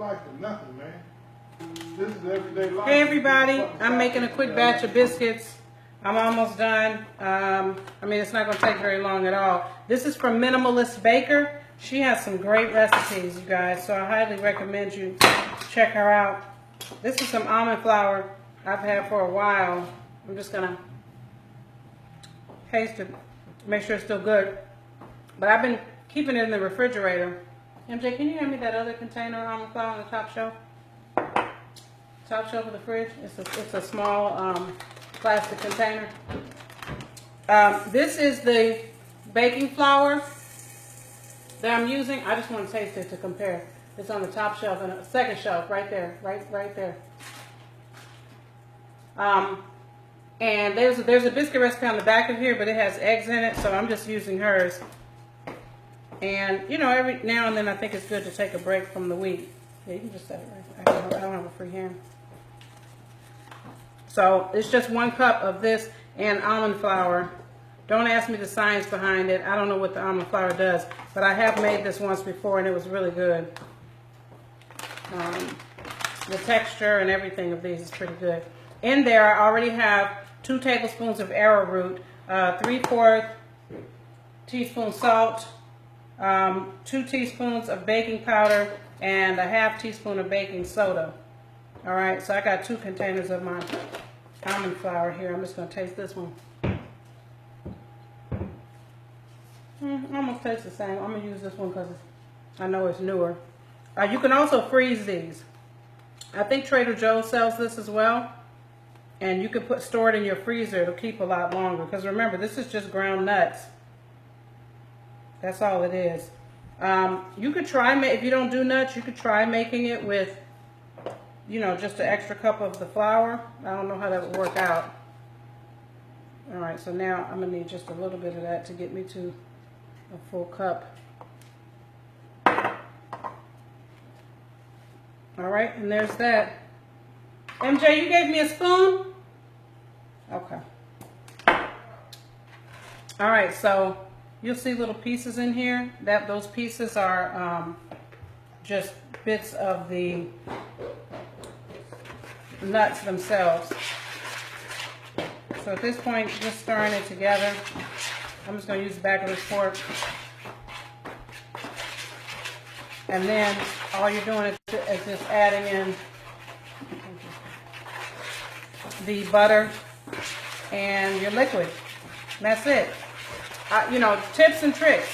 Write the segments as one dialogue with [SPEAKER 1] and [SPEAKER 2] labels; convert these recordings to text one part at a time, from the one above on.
[SPEAKER 1] life for nothing, man. This is everyday life.
[SPEAKER 2] Hey everybody, I'm making a quick batch of biscuits. I'm almost done. I mean, it's not going to take very long at all. This is from Minimalist Baker. She has some great recipes, you guys, so I highly recommend you check her out. This is some almond flour I've had for a while. I'm just going to taste it, make sure it's still good. But I've been keeping it in the refrigerator. MJ, can you hand me that other container of almond flour on the top shelf? Top shelf of the fridge. It's a small plastic container. This is the baking flour that I'm using. I just want to taste it to compare. It's on the top shelf and second shelf right there, right there. And there's a biscuit recipe on the back of here, but it has eggs in it, so I'm just using hers. And you know, every now and then I think it's good to take a break from the wheat. Yeah, you can just set it right there. I don't have a free hand. So it's just 1 cup of this and almond flour. Don't ask me the science behind it. I don't know what the almond flour does, but I have made this once before and it was really good. The texture and everything of these is pretty good. In there, I already have 2 tablespoons of arrowroot, 3/4 teaspoon salt, 2 teaspoons of baking powder, and a 1/2 teaspoon of baking soda. All right, so I got 2 containers of my almond flour here. I'm just going to taste this one. Almost tastes the same. I'm going to use this one because I know it's newer. You can also freeze these. I think Trader Joe's sells this as well. And you can store it in your freezer. It'll keep a lot longer. Because remember, this is just ground nuts. That's all it is. You could try, if you don't do nuts, you could try making it with, you know, just an extra cup of the flour. I don't know how that would work out. All right, so now I'm gonna need just a little bit of that to get me to a full cup. All right, and there's that. MJ, you gave me a spoon? Okay. All right, so you'll see little pieces in here. Those pieces are just bits of the nuts themselves. So at this point, just stirring it together. I'm just going to use the back of this fork. And then all you're doing is just adding in the butter and your liquid. And that's it. You know, tips and tricks.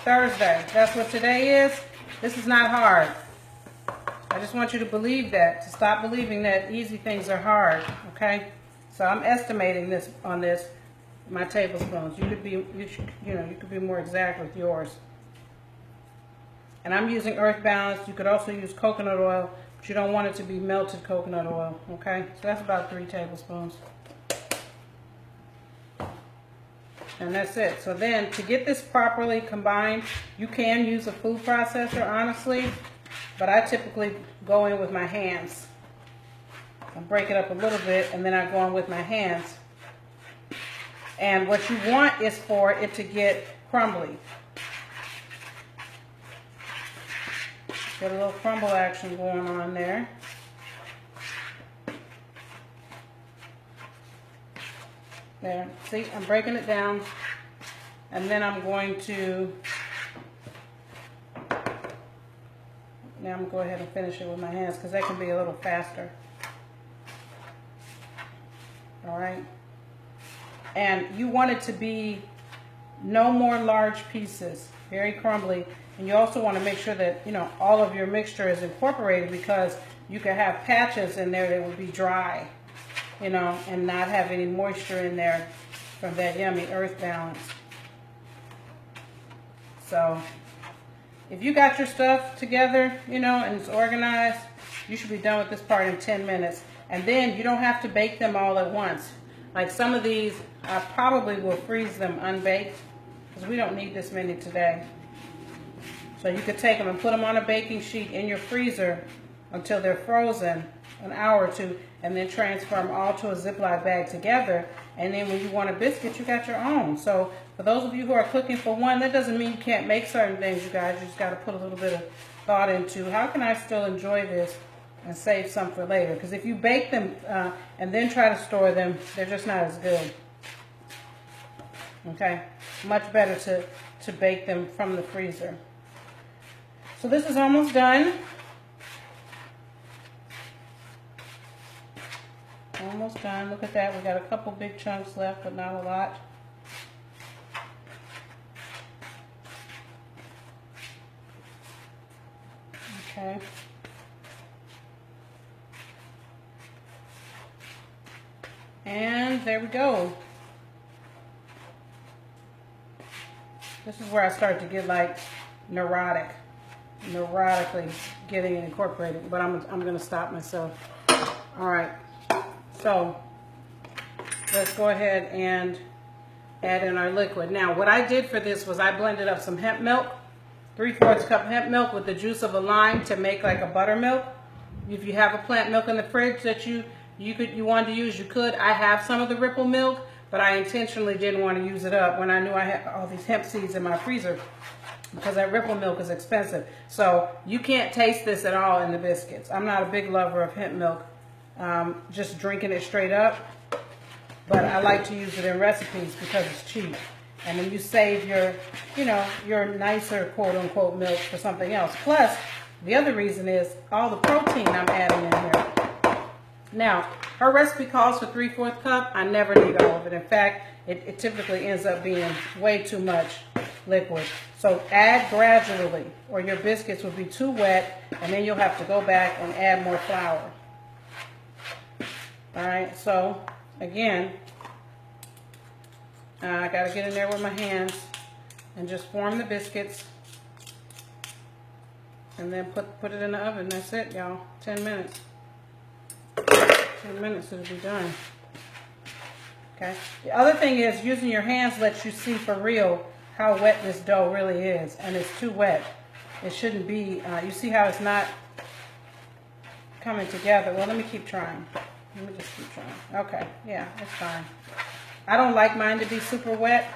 [SPEAKER 2] Thursday. That's what today is. This is not hard. I just want you to believe that. To stop believing that easy things are hard. Okay? So I'm estimating this on this, my tablespoons. You could be more exact with yours. And I'm using Earth Balance. You could also use coconut oil, but you don't want it to be melted coconut oil. Okay? So that's about 3 tablespoons. And that's it. So then, to get this properly combined, you can use a food processor, honestly, but I typically go in with my hands. I break it up a little bit, and then I go in with my hands. And what you want is for it to get crumbly. Get a little crumble action going on there. There, see, I'm breaking it down, and then I'm going to, now I'm going to go ahead and finish it with my hands because that can be a little faster. All right, and you want it to be no more large pieces, very crumbly, and you also want to make sure that, you know, all of your mixture is incorporated, because you can have patches in there that will be dry, you know, and not have any moisture in there from that yummy Earth Balance. So if you got your stuff together, you know, and it's organized, you should be done with this part in 10 minutes. And then you don't have to bake them all at once. Like some of these, I probably will freeze them unbaked because we don't need this many today. So you could take them and put them on a baking sheet in your freezer until they're frozen, an hour or 2, and then transfer them all to a Ziploc bag together. And then when you want a biscuit, you got your own. So for those of you who are cooking for one, that doesn't mean you can't make certain things, you guys. You just got to put a little bit of thought into how can I still enjoy this and save some for later. Because if you bake them and then try to store them, they're just not as good. Okay, much better to bake them from the freezer. So this is almost done. Almost done. Look at that. We got a couple big chunks left, but not a lot. Okay. And there we go. This is where I start to get like neurotically getting it incorporated, but I'm going to stop myself. All right. So let's go ahead and add in our liquid. Now, what I did for this was I blended up some hemp milk, 3/4 cup hemp milk with the juice of a lime to make like a buttermilk. If you have a plant milk in the fridge that you wanted to use, you could. I have some of the Ripple milk, but I intentionally didn't want to use it up when I knew I had all these hemp seeds in my freezer because that Ripple milk is expensive. So you can't taste this at all in the biscuits. I'm not a big lover of hemp milk. Just drinking it straight up, but I like to use it in recipes because it's cheap, and then you save your, your nicer quote-unquote milk for something else. Plus, the other reason is all the protein I'm adding in here. Now, her recipe calls for 3/4 cup. I never need all of it. In fact, it typically ends up being way too much liquid. So add gradually, or your biscuits will be too wet, and then you'll have to go back and add more flour. All right, so again, I got to get in there with my hands and just form the biscuits and then put it in the oven. That's it, y'all. 10 minutes. 10 minutes, it'll be done. Okay. The other thing is using your hands lets you see for real how wet this dough really is, and it's too wet. It shouldn't be. You see how it's not coming together? Well, let me keep trying. Let me just keep trying. Okay, yeah, it's fine. I don't like mine to be super wet,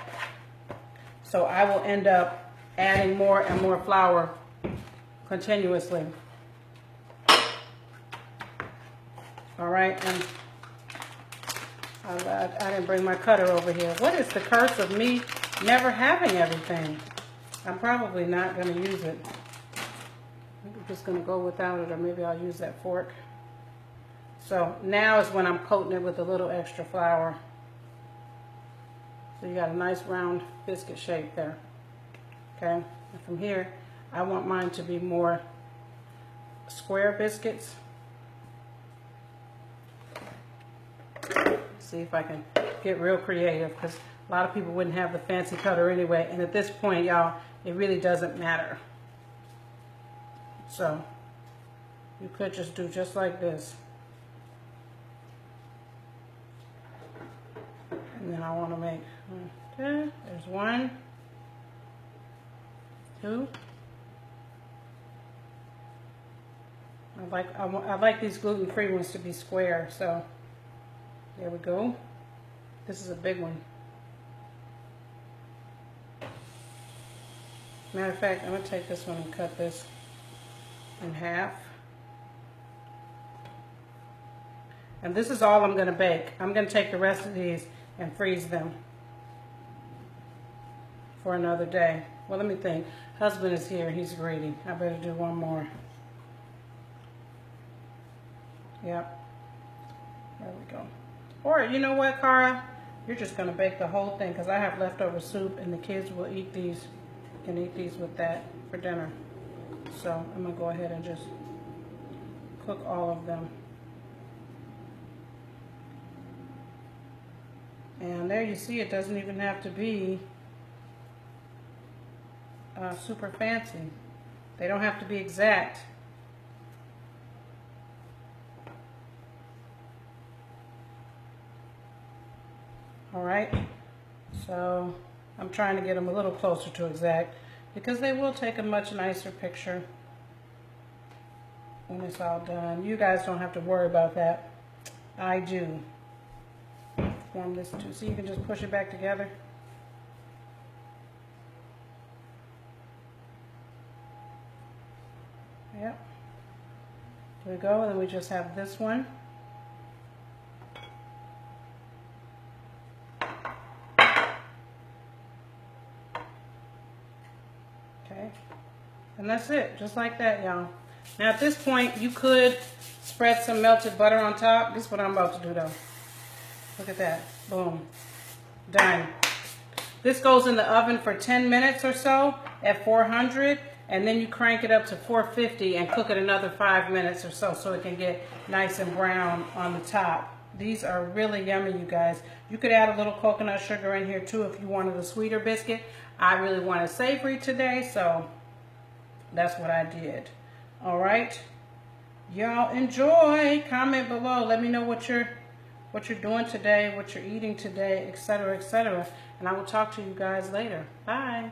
[SPEAKER 2] so I will end up adding more and more flour continuously. All right, and I didn't bring my cutter over here. What is the curse of me never having everything? I'm probably not going to use it. I'm just going to go without it, or maybe I'll use that fork. So now is when I'm coating it with a little extra flour. So you got a nice round biscuit shape there. Okay, and from here, I want mine to be more square biscuits. See if I can get real creative, because a lot of people wouldn't have the fancy cutter anyway. And at this point, y'all, it really doesn't matter. So you could just do just like this. And then I want to make, okay, there's 1, 2. I like these gluten-free ones to be square, so there we go. This is a big one. Matter of fact, I'm going to take this one and cut this in half. And this is all I'm going to bake. I'm going to take the rest of these and freeze them for another day. Well, let me think. Husband is here. He's greedy. I better do one more. Yep. There we go. Or, you know what, Cara? You're just going to bake the whole thing, because I have leftover soup, and the kids will eat these, can eat these with that for dinner. So I'm going to go ahead and just cook all of them. And there you see, it doesn't even have to be super fancy. They don't have to be exact. All right, so I'm trying to get them a little closer to exact, because they will take a much nicer picture when it's all done. You guys don't have to worry about that. I do. Form this too, so you can just push it back together. There we go, and then we just have this one. Okay, and that's it, just like that, y'all. Now at this point, you could spread some melted butter on top. This is what I'm about to do though. Look at that, boom, done. This goes in the oven for 10 minutes or so at 400, and then you crank it up to 450 and cook it another 5 minutes or so it can get nice and brown on the top. These are really yummy, you guys. You could add a little coconut sugar in here too if you wanted a sweeter biscuit. I really wanted savory today, so that's what I did. All right, y'all enjoy. Comment below. Let me know what you're doing today, what you're eating today, etc., etc. And I will talk to you guys later. Bye.